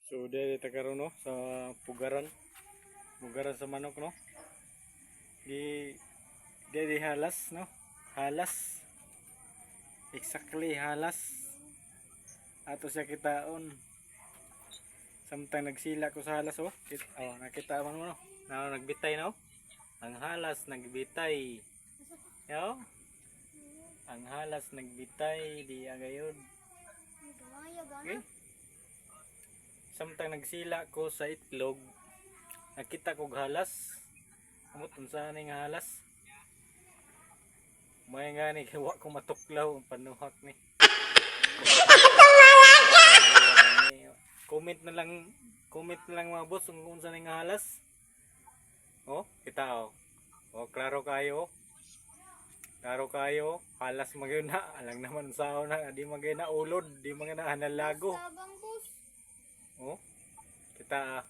So dito karon no sa pugaran. Pugaran sa manok no. Di halas no. Halas. Exactly halas. Ato siya kitaon. Samtang nagsila ko sa halas oh. Nakita man mo no. Nagbitay no. Ang halas nagbitay. Yo. Ang halas nagbitay di agayod. Okay. Samtang nagsila ko sa itlog, nakita ko halas. Amot unsa ni nga halas? May nga ni wa ko matuklaw ang panuhak ni. Comment na lang mga boss kung unsa ni nga halas. Oh, kita oh. Oh, klaro kayo. Klaro kayo, halas magyud na, alang naman sao na, di magay na ulod, di magay na hanalago. Oh, kita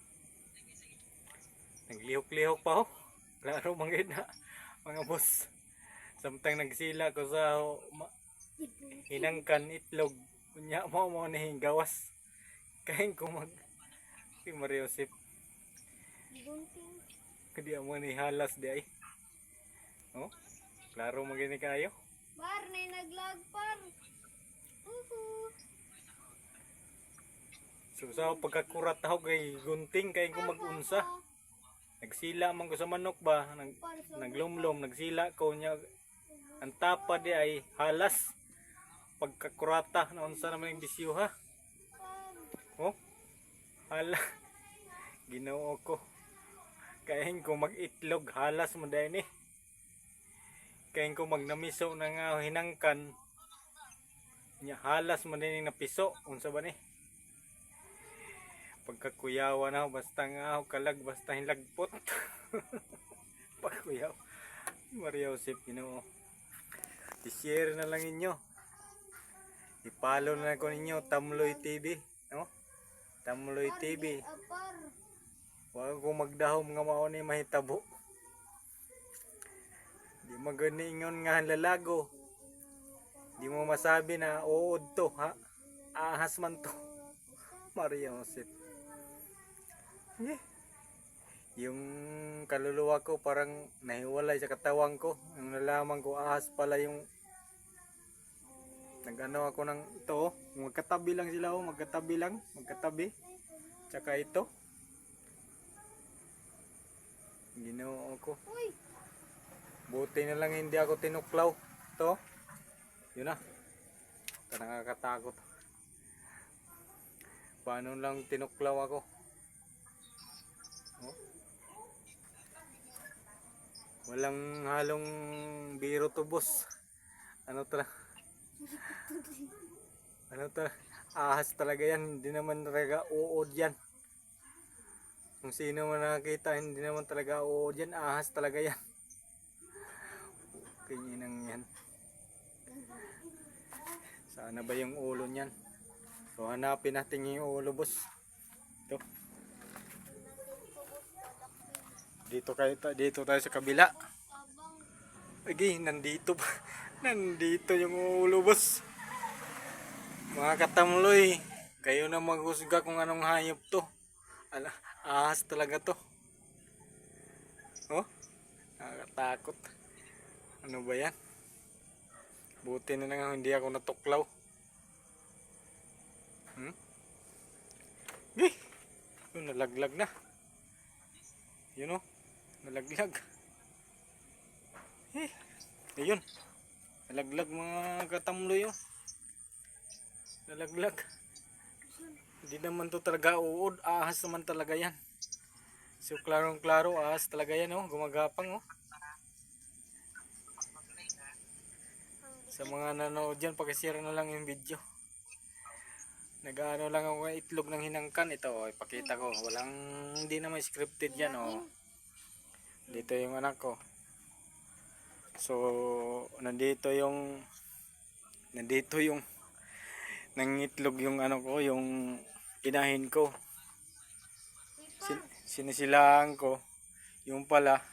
naglihok-lihok pa oh. Klaro magyud na mga boss. Samtang nagsila ko sa hinangkan itlog, kunya mo ni gawas. Kain ko si Mariosip. Kadi mo ni halas di ay. Oh. Klaro magini kayo. Par, nay naglag par. So sa pagkakurat ako kay gunting kay ko magunsa. Nagsila man ko sa manok ba, naglumlom, nagsila ko nya ang tapa di ay halas. Pagkakurata na unsa naman yung bisyo ha. Oh. Hala. Ginoo ko. Kain ko mag-itlog halas mo dai ni. Kain ko magnamiso na nga hinangkan nya halas man din napiso unsa ba ni pagkakuyawa na basta nga kalag basta hinlagpot pagkuyaw Maria Josep Ginoo i-share na lang inyo i-follow na ko ninyo Tamloy TV no Tamloy TV wag ko magdahom nga mao ni mahitabo. Di maganingon nga lalago. Di mo masabi na uod to ha. Ahas man to. Maria Josep. Yung kaluluwa ko parang nahiwalay sa katawan ko. Ang nalaman ko ahas pala yung nagano ako ng ito. Magkatabi lang sila oh. Magkatabi. Tsaka ito. Ginoo ko. Buti na lang hindi ako tinuklaw. To. Yun na. Nakakatakot. Paano lang tinuklaw ako? Oh. Walang halong biro to boss. Ano to? Ahas talaga yan. Hindi naman talaga uod yan. Kung sino man nakakita, hindi naman talaga uod yan. Ahas talaga yan. Kinginang yan. Sana ba yung ulo niyan? So hanapin natin yung ulo boss. Ito. Dito tayo sa kabila. Okay, nandito ba? Nandito yung ulo boss. Mga katamloy, kayo na maghusga kung anong hayop to. Ahas talaga to. Oh, nakakatakot. Ano ba yan? Buti na lang hindi ako natuklaw. Yun, nalaglag na. Yun o. Nalaglag. Ayun. Nalaglag mga katamloy o. Nalaglag. Hindi naman to talaga uod. Ahas naman talaga yan. So klarong klaro ahas talaga yan o. Gumagapang o. Sa mga nanood dyan, pakishare na lang yung video. Nag-ano lang ako ng itlog ng hinangkan. Ito, ipakita ko. Hindi naman scripted yan. Oh. Dito yung anak ko. So, nandito yung nangitlog yung ano ko, yung inahin ko. Sinisilaan ko. Yung pala,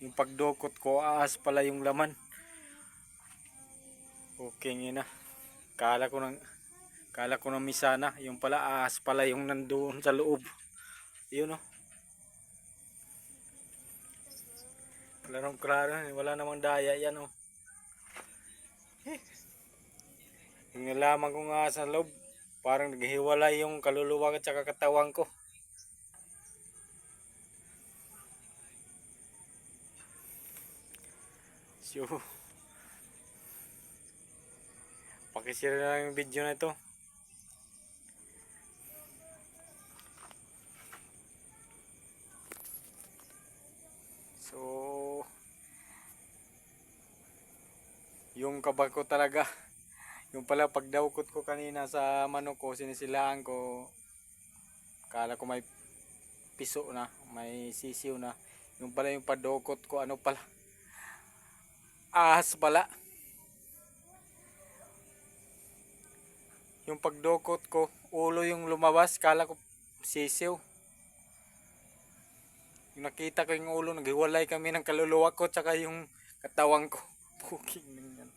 yung pagdukot ko, ahas pala yung laman. Okay nga na. Kala ko nang Kala ko na misa na. Yung pala ahas pala yung nandoon sa loob. Yun oh. Klarong klaro. Wala namang daya yan oh. Yung nalaman ko nga sa loob. Parang naghiwalay yung kaluluwa at saka katawan ko. So, pakishare na lang yung video na ito. So, yung kabag ko talaga, yung pala pagdaukot ko kanina sa manok ko, sinisilaan ko, kala ko may piso na, may sisiw na. Yung pala yung padukot ko, ano pala, ahas pala. Yung pagdukot ko, ulo yung lumabas, kala ko sisiw. Yung nakita ko yung ulo, naghiwalay kami ng kaluluwa ko, tsaka yung katawan ko. Puking nang yan.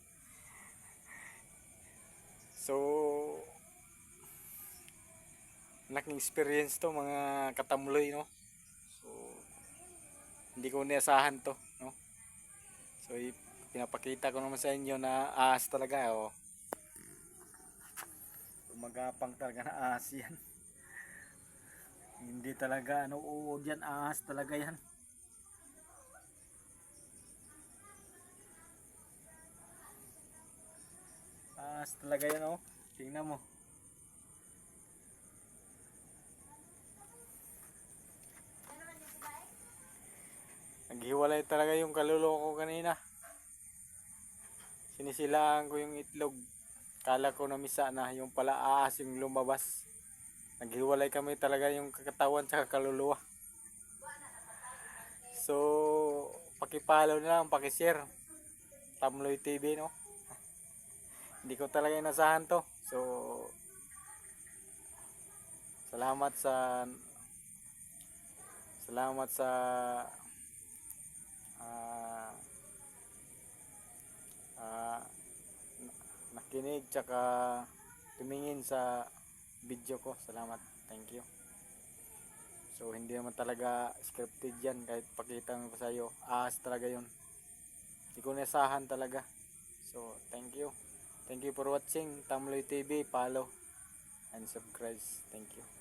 So, laking experience to mga katamloy, no? So, hindi ko niasahan to, no? So, pinapakita ko naman sa inyo na ahas talaga, oh. Magapang talaga na ahas yan. Hindi talaga ano uod yan, ahas talaga yan. Ahas talaga yan oh. Tingnan mo. Naghiwalay talaga yung kaluluwa ko kanina. Sinisilaan ko yung itlog. Kala ko na misa na, yung pala ahas yung lumabas. Naghiwalay kami talaga yung katawan sa kaluluwa. So, pakipollow na lang, pakishare. Tamloy TV, no? Hindi ko talaga inasahan to. So, salamat sa ah, nakinig tsaka tumingin sa video ko. Salamat. Thank you. So, hindi naman talaga scripted yan. Kahit pakita ko sa iyo, ahas talaga yun. Hindi ko nasahan talaga. So, thank you. Thank you for watching Tamloy TV. Follow and subscribe. Thank you.